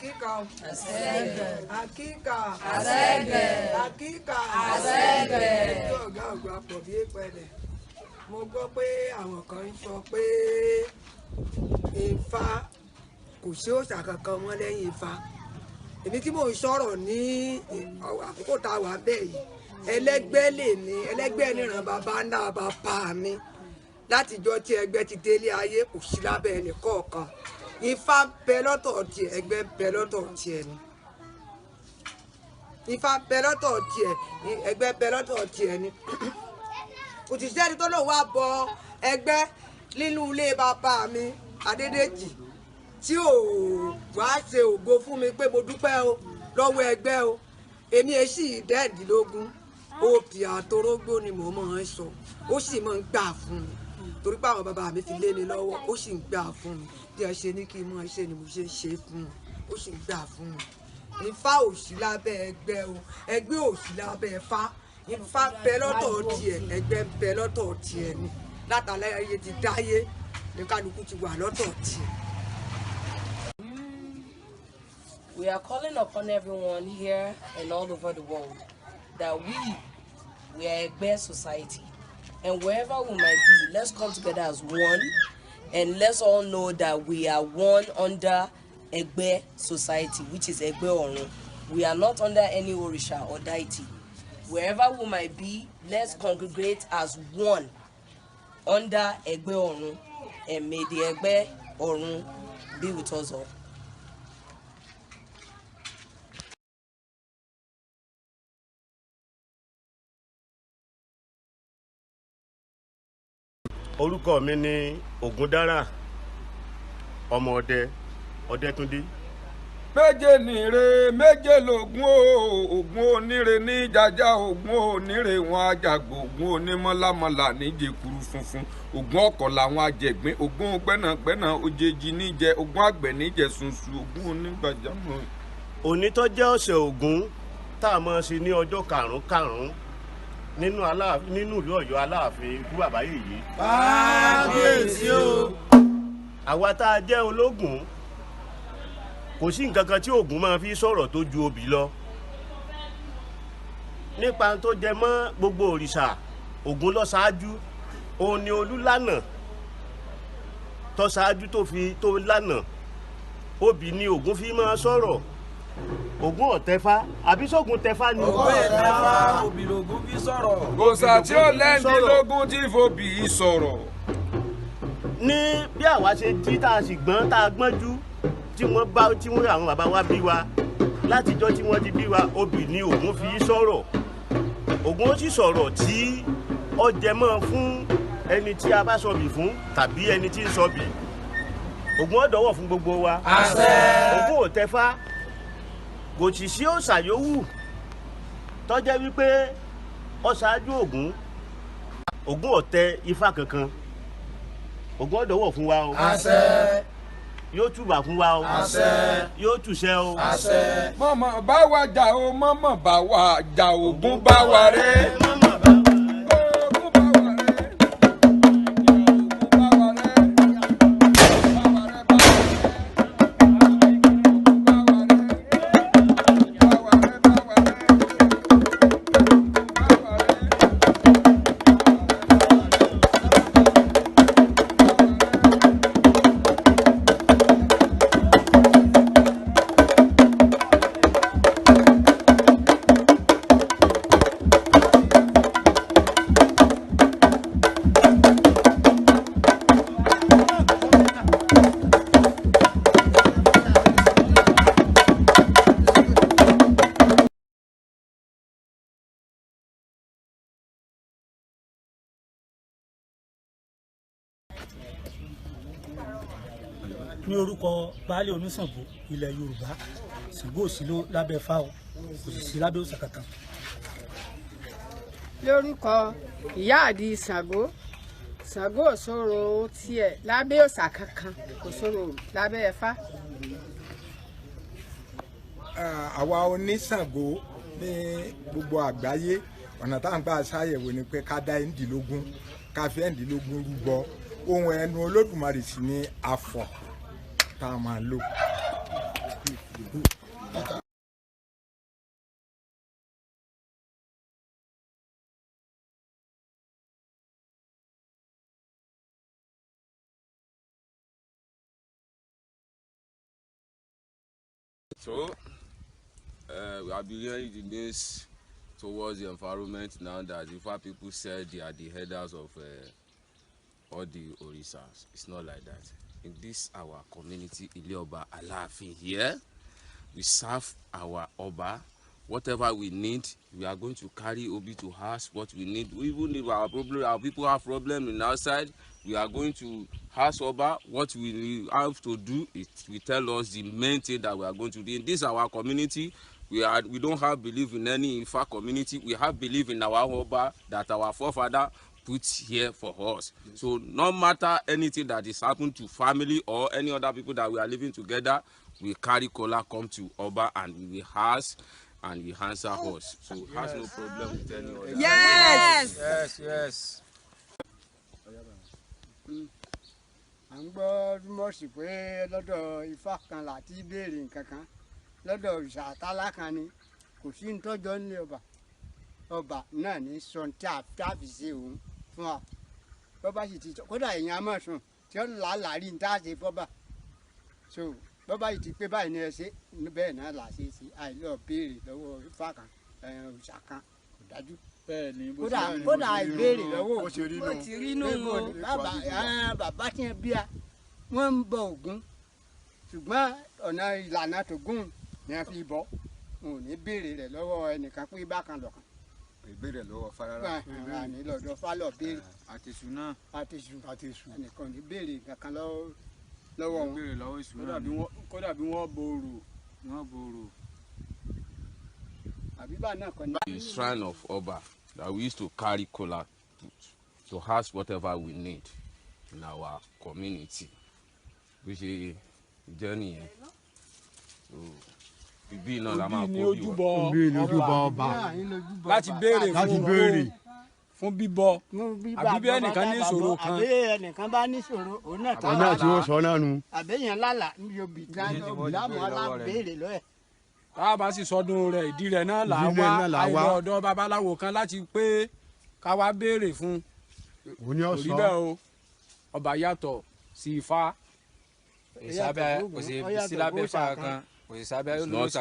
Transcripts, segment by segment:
Akika. Asege. Akika. Asege. Akika. Asege. Ọ̀gá àgbà pọ̀ bí pẹ̀lẹ́. Mo gbọ́ pé àwọn kan ń sọ pé Ifá kò sí òòṣà kankan mọ́ lẹ́yìn Ifá. Èmi tí mò ń sọ̀rọ̀ ní àkókò tá a wà bẹ́ẹ̀ yìí ẹlẹ́gbẹ́ lè ní ẹlẹ́gbẹ́ níran bàbá ńlá bàbá mi látijọ́ tí ẹgbẹ́ ti délé ayé kò sí lábẹ́ ẹnì kọ̀ọ̀kan. Ifá bẹ lọ́tọ̀ tiẹ̀ ẹgbẹ́ bẹ lọ́tọ̀ tiẹ̀ ni. Ifá bẹ lọ́tọ̀ tiẹ̀ ẹgbẹ́ bẹ lọ́tọ̀ tiẹ̀ ni. Kò sì sẹ́ni tó lòun wá bọ ẹgbẹ́ nínú ilé bàbá mi Adédèjì tí ò wá ṣe ògo fún mi pé mo dúpẹ́ o lọ́wọ́ ẹgbẹ́ o. Èmi èsì dẹ́ẹ̀dínlógún òbí àtorógbó ni mò ń mọ̀ ẹ́ sọ ó sì máa ń gbà fún mi torí pé àwọn bàbá mi fi lé mi lọ́wọ́ ó sì ń gbà fún mi bí ẹ ṣe ní kí n mọ̀ ẹ́ ṣe ni mo ṣe ń ṣe fún un ó sì ń gbà fún mi. Ifá ò sí lábẹ́ ẹgbẹ́ o ẹgbẹ́ ò sí lábẹ́ Ifá. Ifá bẹ lọ́tọ̀ tiẹ̀ ẹgbẹ́ bẹ lọ́tọ̀ tiẹ̀ ni látàlẹ́ ayé ti dáyé ní kálukú ti wà lọ́tọ̀ tiẹ̀. We are calling upon everyone here and all over the world that we are a best society, and wherever we might be, let's come together as one, and let's all know that we are one under Egbe society, which is Egbe Orun. We are not under any Orisha or deity. Wherever we might be, let's congregate as one under Egbe Orun, and may the Egbe Orun be with us all. Orúkọ mi ni Ògúndára ọmọ Ọdẹ́túndé. Méje nìre méje lògùn ògùn onírè ní jàjà ògùn onírè wọn àjàgbò ògùn onímọ̀lámọ̀là níjẹ̀kuru funfun ògùn ọ̀kọ̀ làwọn àjẹ̀gbín ògùn gbẹ́nàgbẹ́nà òjèjì níjẹ ògùn àgbẹ̀ níjẹ sunsun ògùn onígbàjámọ̀. Òní tó jẹ́ ọ̀sẹ̀ Ògún tá a máa ṣe ní ọjọ́ karùn-ún nínú ìlú Ọ̀yọ́ Alaafin ikú bàbá yèyé. Kábíyèsí o. Àwa tá a jẹ́ ológun kò sí nǹkan kan tí Ògún máa fi sọ̀rọ̀ tó ju obì lọ. Nípa tó jẹ mọ́ gbogbo òrìṣà Ògún ló ṣáájú òun ni olúlànà tó ṣáájú tó lànà obì ni Ògún fi máa sọ̀rọ̀. Ògún ọ̀tẹ́fá àbí sógun tẹ́fá ni. Ògún ẹ̀tẹ́fá obì lògún fi sọ̀rọ̀. Òòṣà tí ó lẹ́ndínlógún tí fòbì sọ̀rọ̀. Ní bí àwa ṣe jí tá a sì gbọ́n tá a gbọ́njú tí wọ́n àwọn bàbá wa bí wa látijọ́ tí wọ́n ti bí wa obì ni Ògún fi sọ̀rọ̀. Ògún ó sì sọ̀rọ̀ tí ó jẹ mọ́ fún ẹni tí a bá sọbì fún tàbí ẹni tí ń sọbì. Ògún ó dọ̀wọ̀ fún gbogbo wa. Àṣẹ. Ògún ò tẹ́fá kò sì sí òòṣà yòówù tó jẹ́ wípé ó ṣáájú Ògún ò tẹ Ifá kankan. Ògún ó dọ̀wọ̀ fún wa o. Àṣẹ. Yóò túbà fún wa o. Àṣẹ. Yóò túṣẹ́ o. Àṣẹ. Mọ̀mọ̀ bá wa jà o mọ̀mọ̀ bá wa jà Ògún bá wa rẹ́. Ní orúkọ baálé oníṣàngó ilẹ̀ Yorùbá, Ṣàngó ò sí lábẹ́ Ifá o, kò sì sí lábẹ́ òòṣà kankan. Lórúkọ ìyá àdí Ṣàngó, Ṣàngó ò sọ̀rọ̀ tiẹ̀ lábẹ́ òòṣà kankan, kò sọ̀rọ̀ lábẹ́ Ifá. Àwa oníṣàngó ní gbogbo àgbáyé ọ̀nà tá à ń gbà ṣàyẹ̀wò ni pé ká dá ẹ̀ńdínlógún ká fi ẹ̀ńdínlógún rúbọ ohun ẹnu Olódùmarè sì ni afọ̀ tá a máa lò. So, we are beginning the news towards the environment now that the Ifa people said they are the headers of all the Orisas. It's not like that. In this our community, Ilioba Alaafin here, we serve our Oba. Whatever we need, we are going to carry Obi to ask what we need. Even if our people have problems in outside, we are going to ask Oba what we have to do. It will tell us the main thing that we are going to do. In this our community, we don't have belief in any Ifa community. We have belief in our Oba that our forefather put here for us. Yes. So no matter anything that is happened to family or any other people that we are living together, we carry kola come to Oba and we will ask and he answer us. So has no problem with any other. Yes. Yes. Yes. À ń gbọ́ rúmọ̀sì pé lọ́dọ̀ Ifá kan láti béèrè nǹkan kan lọ́dọ̀ òrìṣà àtàlà kan ni kò sí nítọ́jọ́ nílé ọba náà ní sọ tí a fi ṣe òun fún wa bọ́bá sì ti kódà èèyàn á mọ̀ sùn tí ó làálàárí ní tá a ṣe fọ́bà so bọ́bá yìí ti pé báyìí ní ẹ ṣe bẹ́ẹ̀ náà là ṣe sí àìlọ́ béèrè lọ́wọ́ Ifá kan òrìṣà kan kò dájú. Kódà ìbéèrè lọ́wọ́ ó ti rí nù bàbá tí ń bí a wọ́n ń bọ Ògún ṣùgbọ́n ọ̀nà ìlànà tògún ni a fi bọ́ wọn ò ní béèrè rẹ̀ lọ́wọ́ ẹnìkan pé bákan lọ́kàn. ìbéèrè lọ́wọ́ fárára. àní lọ́dọ̀ fálọ̀ béèrè. àtẹ̀sù náà. àtẹ̀sù ẹnìkan ò ní béèrè kankan lọ́wọ́ wọn. béèrè lọ́wọ́ ìṣù náà. kódà bí wọ́n borò. àbíbá náà kọ́ ni. The shrine of Oba that we used to carry kola to ask whatever we need in our community, which is journey. So, ibi náà la máa kó bí ojúbọ ọba láti béèrè fún bíbọ àbí bí ẹnìkan ní ìṣòro kan. àbí ẹnìkan bá ní ìṣòro òun náà tí ó sọ náà nu. àbẹ́yẹn lálà níbi òbí láàmú alábẹ́rẹ̀ lọ́ẹ̀. tá a bá sì sọdún rẹ̀ ìdí rẹ̀ náà là wá àìlọ ọ̀dọ̀ babaláwo kan láti pé ká wá béèrè fún orí bẹ́ẹ̀ o ọba yàtọ̀ sí Ifá. kò sí lábẹ́ Ifá kan kò sí sábẹ́ olùsọ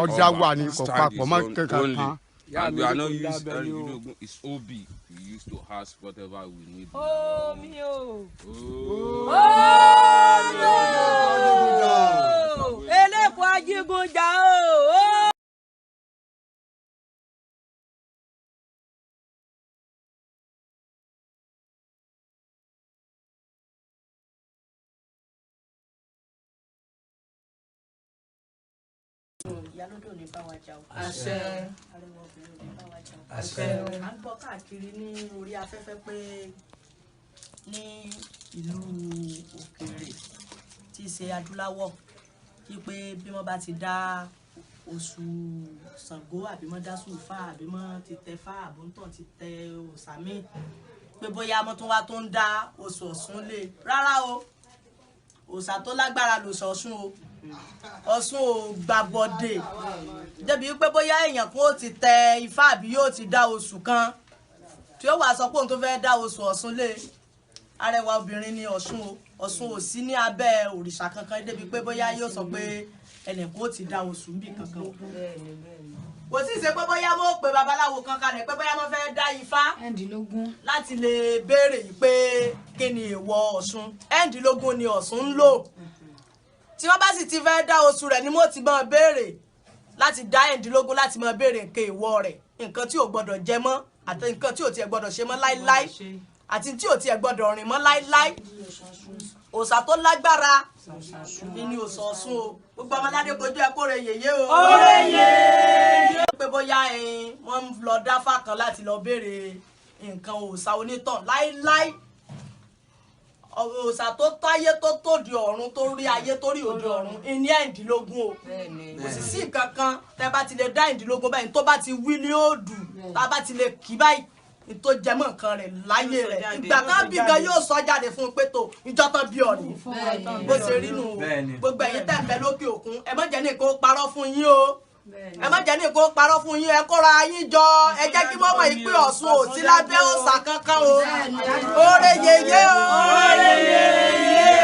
ọjà wà ní kò papọ̀ mọ́ kankan kan. And we are not used it's Obi. We used to ask whatever we need. Elépo Ajígunjà o. Ìyálódò ní bá wa jà o. Àṣẹ. Arẹwà obìnrin ní bá wa jà o. Àṣẹ. À ń gbọ́ káàkiri ní orí afẹ́fẹ́ pé ní ìlú òkèèrè tí í ṣe adúláwọ̀ wípé bí wọ́n bá ti dá oṣù Ṣàngó àbí wọ́n dá sùfà àbí wọ́n ti tẹ fá àbóntàn ti tẹ òsàmì pé bóyá wọ́n tún wá tó ń dá oṣù Ọ̀ṣun lé rárá o òòṣà tó lágbára lòṣà Ọ̀ṣun o Ọ̀ṣun ò gbàbọ̀dè débi pé bóyá èèyàn kó ti tẹ Ifá àbí yóò ti dá oṣù kan tí ó wàá sọ pé òun tó fẹ́ dá oṣù Ọ̀ṣun lé arẹwà obìnrin ní Ọ̀ṣun o Ọ̀ṣun ò sí ní abẹ́ òrìṣà kankan débi pé bóyá yóò sọ pé ẹnìkan ó ti dá oṣù níbì kankan kò sì ṣe pé bóyá mo pe babaláwo kan kalẹ̀ pé bóyá mo fẹ́ dá Ifá láti lè béèrè yìí pé kí ni èèwọ̀ Ọ̀ṣun ẹ̀ǹdínlógún ni Ọ̀ṣun ń lò tí wọ́n bá sì ti fẹ́ dá oṣù rẹ̀ ni mo ti máa béèrè láti dá ẹ̀ǹdínlógún láti máa béèrè nǹkan èèwọ̀ rẹ̀ nǹkan tí ò gbọ́dọ̀ jẹ mọ́ àti nǹkan tí ò tiẹ̀ gbọ́dọ̀ ṣe mọ́ láíláí àti tí ò tiẹ̀ gbọ́dọ̀ rìn mọ́ láíláí òòṣà tó lágbára ni òòṣà Ọ̀ṣun o gbogbo ọmọládé kojú ẹ kóre yèyé o. kóre yèyé. pé bóyá wọ́n ń lọ dáfá kan láti lọ béèrè nǹkan òòṣà onítàn láíláí òòṣà tó táyé tó tòdì ọ̀run tó rí ayé tó rí òde ọ̀run ní ẹ̀ǹdínlógún o kò sì sí nǹkan kan tẹ́ bá ti lè dá ẹ̀ǹdínlógún báyìí tó bá ti wí ní òòdù tá a bá ti lè kí báyìí tó jẹmọ́ nǹkan rẹ̀ láyé rẹ̀ ìgbà tán bí gan yóò sọ jáde fún un pé tó ìjọ tán bí ọ̀rẹ́ bó ṣe rí nù o gbogbo ẹ̀yin tẹ̀ ń bẹ lókè òkun ẹ má jẹ́ ní kó parọ́ fún yín o ẹ má jẹ́ ní kó parọ́ fún yín ẹ kóra yín jọ ẹ jẹ́ kí wọ́n mọ̀ yìí pé Ọ̀ṣun ò sí lábẹ́ òòṣà kankan o oore yeye o oore yeye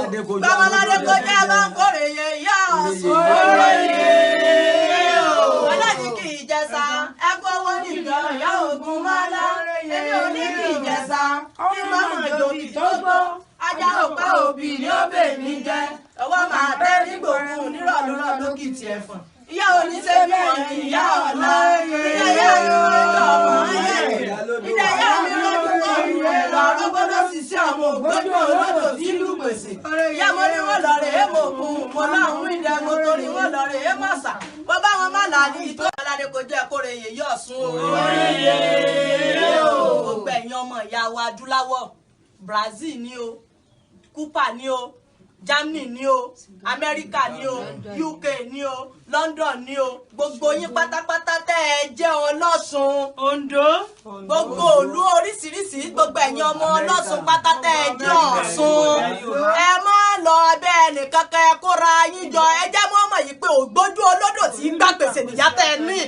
o gbàmọ́ládé kò jẹ́ bá ń kórè yeye Ọ̀ṣun oore yeye o ọlọ́ni kì í jẹ́sà ẹ kówó nìkan ìyá ògùn mọ́lá èmi ò ní kì í jẹ́sà kí mọ́mọ́ jòkì tó gbó ajá òpá òbí ni ó bè mí jẹ ọwọ́ máa tẹ́ nígbòkun nírọ̀lúrọ̀ lókìtì ẹ̀fọ̀n ìyá oníṣẹ́bí wọn ni ìyá ọ̀la ìyá ìyá mi lójú ọmọ ayé ìdá ìyá mi lójú ọmọ rẹ̀ lọ rọ́gbọ́dọ̀ sì sí àwọn ògbójú olódò tí ìlú pèsè ìyá mo ní wọn lọ rè é mọ òkun mo láwọn ìdẹ mo torí wọn lọ rè é mọ̀sà bó bá wọn má là ní ìtọ́ aládé kò jẹ́ kóre yèyí Ọ̀ṣun o gbogbo ẹ̀yin ọmọ ìyá wa adúláwọ̀ Brazil ni o Cuba ni o Germany ni o America ni o UK ni o London ni o gbogbo yín pátápátá tẹ́ ẹ jẹ́ ọlọ́ṣun Ondo gbogbo ìlú oríṣiríṣi gbogbo ẹ̀yin ọmọ ọlọ́ṣun pátá tẹ́ ẹ jẹ́ Ọ̀ṣun ẹ má lọ abẹ́ ẹnìkan kẹ́ ẹ kóra yín jọ ẹ jẹ́ mọ́ ọmọ yìí pé ògbójú olódò tí ń gbà gbèsè nìyá tẹ́ ẹ ní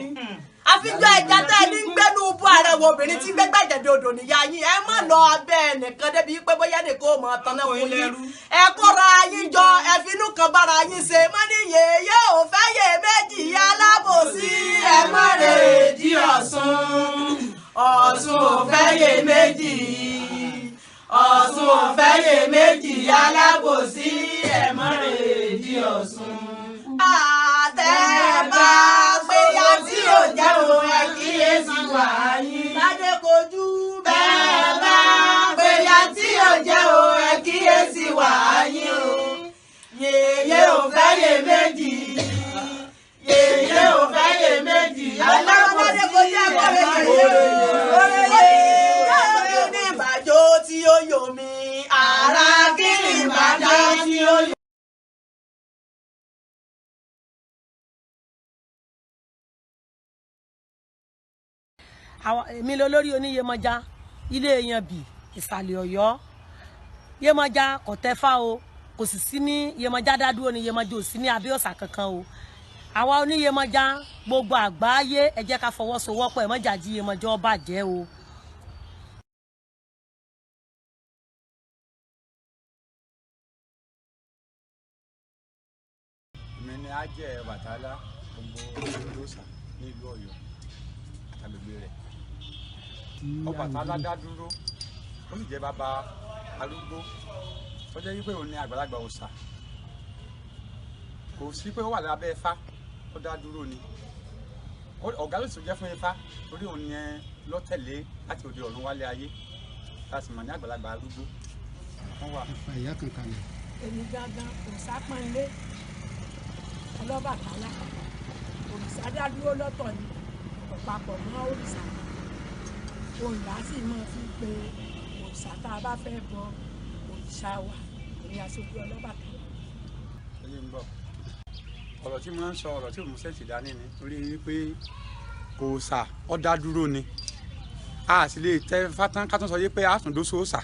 àfijọ́ ẹja tẹ́ ẹ ní gbẹ́nu bú ààrẹ wo obìnrin tí gbẹ́gbẹ́ jẹ̀dẹ̀ odò níyà yín ẹ má lọ abẹ́ ẹnìkan débi pé bóyá nìkan ò mọ̀ tán náà fún yín ẹ kóra yín jọ ẹ finú kan bára yín ṣe má ní yèyé ò fẹ́ yè méjì alábòsí ẹ má rè di Ọ̀ṣun Ọ̀ṣun ò fẹ́ yè méjì Ọ̀ṣun ò fẹ́ yè méjì alábòsí ẹ má rè di Ọ̀ṣun. Àtẹ̀bá péyà tí ò jẹ́ òun ẹ̀ kíyèsí wà yín. Ládé kojú bẹ́ẹ̀ bá péyà tí ò jẹ́ òun ẹ̀ kíyèsí wà yín o. Yèyé ò fẹ́ yè méjì. Yèyé ò fẹ́ yè méjì. Alábọ́dé kojú ẹ̀kọ́ rẹ̀ yèyé o. Yóò ní ìbàjọ́ tí ó yọ mí. Àrà kí ni ìbàjọ́ tí ó yọ. èmi lọ lórí oníyèmọ̀já ilé èèyàn bì ìsàlẹ̀ Ọ̀yọ́ Yèmọ̀já kò tẹ́fà o kò sì sí ní Yèmọ̀já dádúró ní Yèmọ̀já ò sí ní abẹ́ òòṣà kankan o àwa oníyèmọ̀já gbogbo àgbáyé ẹ jẹ́ ká fọwọ́sowọ́pọ̀ ẹ má jà jí Yèmọ̀já ó bàjẹ́ o. mi ni a jẹ Ọbàtálá gbogbo olóòṣà ní ìlú Ọ̀yọ́ àtàgbègbè rẹ̀. Ọbàtálá dá dúró ó sì jẹ́ bàbá arúgbó ó jẹ́ wípé òun ni àgbàlagbà òòṣà kò sí pé ó wà lábẹ́ Ifá ó dá dúró ni ọ̀gá ló sì jẹ́ fún Ifá torí òun ni ló tẹ̀lé láti òde ọ̀run wálé ayé láti mọ̀ ní àgbàlagbà arúgbó wọ́n wà. ìyá kankan ni. èmi gángan òòṣà pọ́nlé Ọlọ́bàtálá òrìṣà dá dúró lọ́tọ̀ ni papọ̀ mọ́ òrìṣà òǹdà sì máa fi pe òrìṣà tá a bá fẹ́ bọ òrìṣà wa ní aṣojú Ọlọ́bàtálá. ẹyẹ ń bọ̀ ọ̀rọ̀ tí mo ń sọ ọ̀rọ̀ tí mo sẹ́ǹsì dání ni torí pé òòṣà ó dá dúró ni a sì lè tẹ fátán ká tún sọ yé pé a tún dóso òòṣà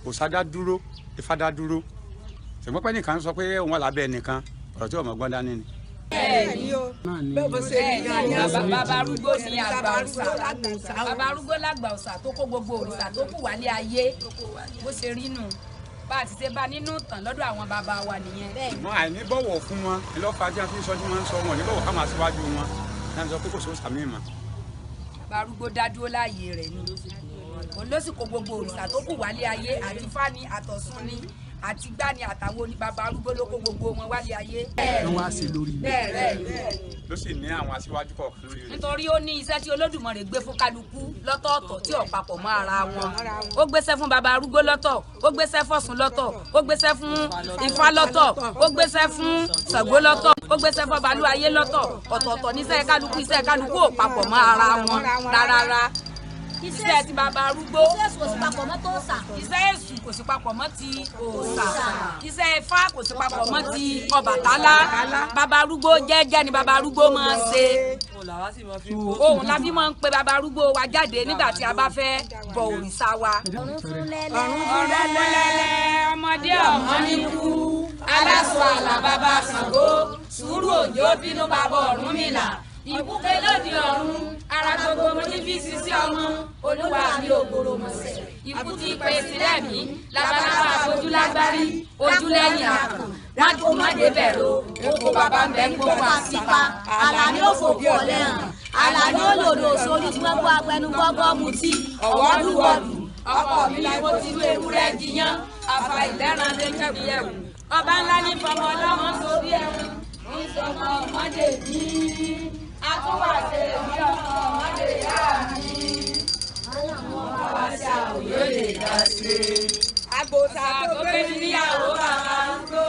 òòṣà dá dúró Ifá dá dúró ṣùgbọ́n pé nìkan sọ pé òun wà lábẹ́ nìkan ọ̀rọ̀ tí ọmọ gbọ́n dání ni. Bàbá arúgbó ni àgbà òòṣà bàbá arúgbó lágbà òòṣà tó kó gbogbo òrìṣà tó kù wálé ayé bó ṣe rí nù bá a ti ṣe bá nínú ìtàn lọ́dọ̀ àwọn bàbá wa nìyẹn. wọn àìní bọ̀wọ̀ fún wọn ìlọ́fà tí a fi ń sọ tí wọ́n ń sọ wọn ní bọ̀wọ̀ ká máa síwájú wọn náà sọ pé kò sóòṣà míì mọ́. Bàbá arúgbó dá dúró láàyè rẹ̀ ni òun ló sì kó gbogbo òrìṣà tó kù wálé ayé àti Fáni àtọ̀sùn ni àti Gbani àtàwọn oní bàbá arúgbó ló kó gbogbo wọn wálé ayé. ló wá sí lórí bẹ́ẹ̀ ló sì ní àwọn aṣíwájú kọ̀ọ̀kan lórí rẹ̀. nítorí ó ní iṣẹ́ tí Olódùmarè gbé fún kálukú lọ́tọ̀ọ̀tọ̀ tí ò papọ̀ mọ́ ara wọn. ó gbéṣẹ́ fún bàbá arúgbó lọ́tọ̀ ó gbéṣẹ́ fọ́sùn lọ́tọ̀ ó gbéṣẹ́ fún Ifá lọ́tọ̀ ó gbéṣẹ́ fún Ṣàngó lọ́tọ̀ ó gbéṣẹ́ fún Ọbalúayé lọ́tọ̀ ọ̀tọ̀ọ̀tọ̀ níṣẹ́ kálukú iṣẹ́ kálukú ò papọ̀ mọ́ ara wọn rárá. iṣẹ́ ti bàbá arúgbó. iṣẹ́ èṣù kò sí papọ̀ mọ́ tó sà. iṣẹ́ èṣù kò sí papọ̀ mọ́ ti òòṣà. iṣẹ́ ifá kò sí papọ̀ mọ́ ti Ọbàtálá. bàbá arúgbó jẹ́jẹ́ ni bàbá arúgbó máa ń ṣe. òun la fi máa ń pe bàbá arúgbó wa jáde nígbà tí a bá fẹ́ bọ òrìṣà wa. ọ̀run tún lẹ́lẹ́. ọ̀run lẹ́lẹ́ ọmọdé ọmọ ní kú. aláṣọ àlà bàbá Ṣàngó. sùúrù òjò bínú bàbá Ọ̀rúnmìlà. ìbúkẹ́ lòdì ọ̀run. ara gbogbo mo ní fi sisi ọmọ. olúwa mi ò gbòòrò mọ̀sẹ̀. ikú ti pè sílẹ̀ mí. labalábá ojú lágbárí. ojú lẹ́yìn àkàn. májú má débẹ̀ ro. oko bàbá ń bẹ ń gbogbo àsìpa. àlà ni ó fòkú ọ̀lẹ́ hàn. àlà ni ó lòdò sórí tí gbogbo agbẹnugbọ́gbọ́ mutí. ọ̀wọ́dúwọ́dù ọkọ mi ni mo ti lu ewúrẹ́ jiyàn. àfà ìlẹ́ran lè kẹ́bi ẹ̀wù. ọba ńlá ní fọmọ ọlọ́mọ sórí ẹ̀wù. ń sọmọ ọmọdé bí. àtúwàṣe bí ọmọ ọmọdé yá mi. àwọn ọmọ wa ṣe àwòyé lè dá sí. àgbòsà tó gbé níyàwó bàbá arúgbó.